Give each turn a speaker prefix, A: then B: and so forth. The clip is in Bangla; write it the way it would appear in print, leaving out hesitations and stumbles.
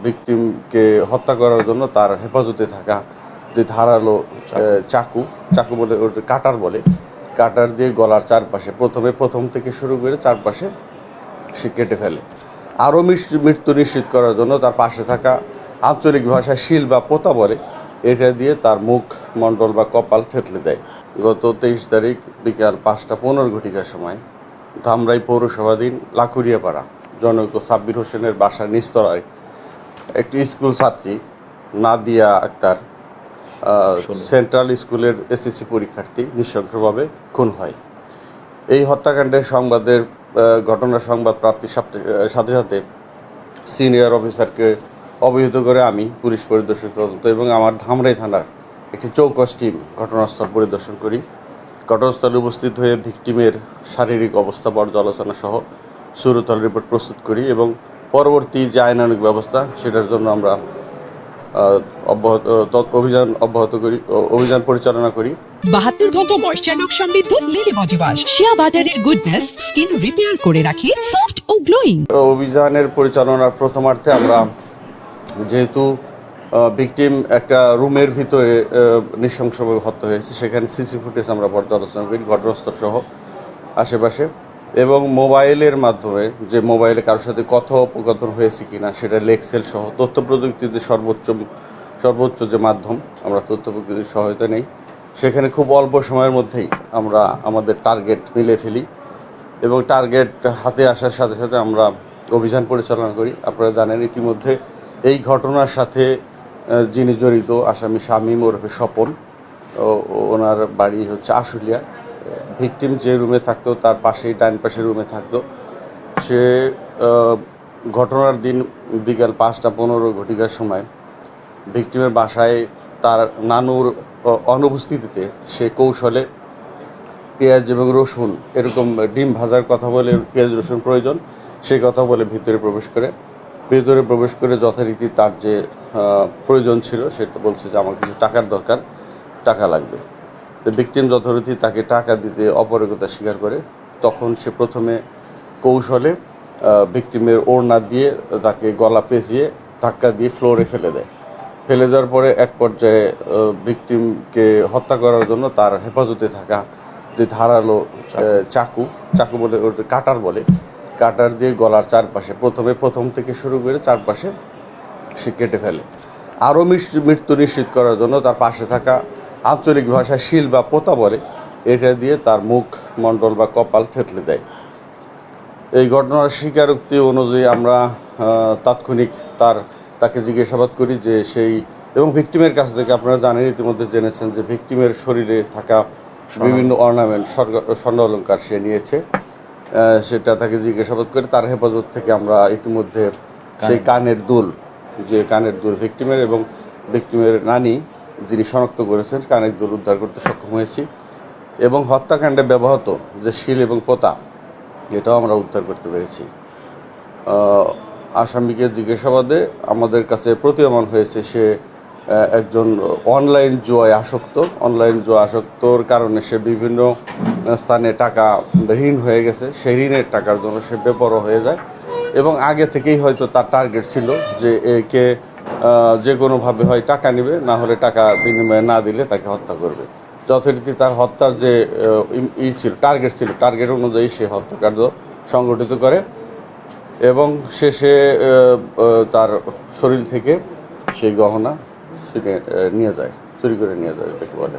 A: ভিকটিমকে হত্যা করার জন্য তার হেফাজতে থাকা যে ধারালো চাকু বলে কাটার বলে, কাটার দিয়ে গলার চারপাশে প্রথম থেকে শুরু করে চারপাশে সে কেটে ফেলে। আরও মৃত্যু নিশ্চিত করার জন্য তার পাশে থাকা আঞ্চলিক ভাষায় শিল বা পোতা বলে, এটা দিয়ে তার মুখ মণ্ডল বা কপাল থেতলে দেয়। গত 23 তারিখ বিকাল 5:15 সময় ধামরাই পৌরসভাধীন লাখুরিয়াপাড়া জনৈক সাব্বির হোসেনের বাসার নিচতলায় একটি স্কুল ছাত্রী নাদিয়া আক্তার, সেন্ট্রাল স্কুলের এসএসসি পরীক্ষার্থী, নৃশংসভাবে খুন হয়। এই হত্যাকাণ্ডের ঘটনার সংবাদ প্রাপ্তির সাথে সাথে সিনিয়র অফিসারকে অবহিত করে আমি পুলিশ পরিদর্শক তদন্ত এবং আমার ধামরাই থানার একটি চৌকস টিম ঘটনাস্থল পরিদর্শন করি। ঘটনাস্থলে উপস্থিত হয়ে ভিকটিমের শারীরিক অবস্থা পর্যালোচনা সহ সুরতল রিপোর্ট প্রস্তুত করি এবং পরবর্তী যে আইনানুগ ব্যবস্থা সেটার জন্য আমরা অভিযান পরিচালনা করি।
B: 72 ঘন্টা ময়েশ্চার লক সমৃদ্ধ লিলি বডিওয়াশ শিয়া বাটারের গুডনেস স্কিন রিপেয়ার করে রাখে সফট ও গ্লোয়িং।
A: অভিযানের পরিচালনার প্রথমার্ধে আমরা যেহেতু ভিকটিম একটা রুমের ভিতরে নৃশংসভাবে হত্যা হয়েছে, সেখানে সিসি ফুটেজ আমরা পর্যালোচনা করি ঘটনাস্থল সহ আশেপাশে, এবং মোবাইলের মাধ্যমে যে মোবাইলে কারোর সাথে কথোপকথন হয়েছে কিনা সেটা লেক্সেল সহ তথ্য প্রযুক্তিতে সর্বোচ্চ যে মাধ্যম, আমরা তথ্য প্রযুক্তির সহায়তা নেই। সেখানে খুব অল্প সময়ের মধ্যেই আমরা আমাদের টার্গেট মিলে ফেলি এবং টার্গেট হাতে আসার সাথে সাথে আমরা অভিযান পরিচালনা করি। আপনারা জানেন ইতিমধ্যে এই ঘটনার সাথে যিনি জড়িত আসামি শামীম ওরফে স্বপন, ওনার বাড়ি হচ্ছে আশুলিয়া। ভিকটিম যে রুমে থাকতো তার পাশেই ডান পাশের রুমে থাকতো। সে ঘটনার দিন বিকাল 5:15 সময় ভিকটিমের বাসায় তার নানুর অনুপস্থিতিতে সে কৌশলে পেঁয়াজ এবং রসুন, এরকম ডিম ভাজার কথা বলে পেঁয়াজ রসুন প্রয়োজন সেই কথা বলে ভিতরে প্রবেশ করে যথারীতি তার যে প্রয়োজন ছিল সেটা বলছে যে আমার কিছু টাকার দরকার, টাকা লাগবে। তো ভিকটিম যথারীতি তাকে টাকা দিতে অপারগতা স্বীকার করে। তখন সে প্রথমে কৌশলে ভিকটিমের ওড়না দিয়ে তাকে গলা পেঁচিয়ে ধাক্কা দিয়ে ফ্লোরে ফেলে দেওয়ার পরে এক পর্যায়ে ভিকটিমকে হত্যা করার জন্য তার হেফাজতে থাকা যে ধারালো চাকু বলে কাটার বলে, কাটার দিয়ে গলার চারপাশে প্রথম থেকে শুরু করে চারপাশে সে কেটে ফেলে। আরও মৃত্যু নিশ্চিত করার জন্য তার পাশে থাকা আঞ্চলিক ভাষায় শিল বা পোতা বলে, এটা দিয়ে তার মুখ মণ্ডল বা কপাল থেতলে দেয়। এই ঘটনার স্বীকারোক্তি অনুযায়ী আমরা তাৎক্ষণিক তাকে জিজ্ঞাসাবাদ করি যে এবং ভিকটিমের কাছ থেকে আপনারা জানেন, ইতিমধ্যে জেনেছেন যে ভিকটিমের শরীরে থাকা বিভিন্ন অর্নামেন্ট, স্বর্ণ অলংকার সে নিয়েছে। সেটা তাকে জিজ্ঞাসাবাদ করে তার হেফাজত থেকে আমরা ইতিমধ্যে সেই কানের দুল ভিকটিমের এবং ভিকটিমের নানি যিনি শনাক্ত করেছেন কানের দুল উদ্ধার করতে সক্ষম হয়েছি এবং হত্যাকাণ্ডে ব্যবহৃত যে শিল এবং পোতা এটাও আমরা উদ্ধার করতে পেরেছি। আসামিকে জিজ্ঞাসাবাদে আমাদের কাছে প্রতীয়মান হয়েছে সে একজন অনলাইন জুয়ায় আসক্তর কারণে সে বিভিন্ন স্থানে টাকা ঋণ হয়ে গেছে। সেই ঋণের টাকার জন্য সে বেপরোয়া হয়ে যায় এবং আগে থেকেই হয়তো তার টার্গেট ছিল যে একে যে কোনোভাবে হয় টাকা নেবে, না হলে টাকা বিনিময়ে না দিলে তাকে হত্যা করবে। যথারীতি তার হত্যার যে টার্গেট অনুযায়ী সে হত্যাকাণ্ড সংগঠিত করে এবং শেষে তার শরীর থেকে সেই গহনা চুরি করে নিয়ে যায় এটাকে বলে।